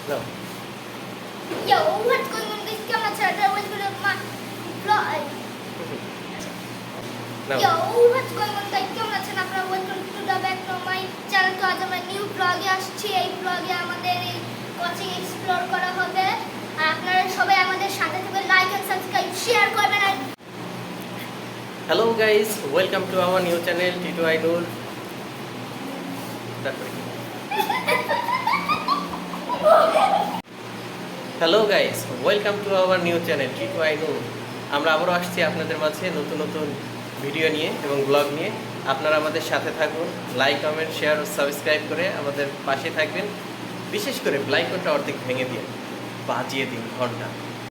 Now. Yo, what's going on guys? কেমন আছেন আপনারা? Welcome to my vlog. Now. Yo, what's going on guys? কেমন আছেন আপনারা? Welcome to the back to my channel. তো আজ আমরা নিউ ব্লগে আসছি। এই ব্লগে আমাদের এই কোচিং এক্সপ্লোর করা হবে। আর আপনারা সবাই আমাদের সাথে থাকবেন, লাইক এন্ড সাবস্ক্রাইব শেয়ার করবেন। আর hello guys, welcome to our new channel Titu Ainur. Hello guys, welcome to our new channel Titu Ainur. আমরা আবারও আসছি আপনাদের মাঝে নতুন নতুন ভিডিও নিয়ে এবং ব্লগ নিয়ে। আপনারা আমাদের সাথে থাকুন, লাইক কমেন্ট শেয়ার ও সাবস্ক্রাইব করে আমাদের পাশে থাকবেন। বিশেষ করে বেল আইকনটা অর্ধেক ভেঙে দিন, বাজিয়ে দিন ঘন্টা।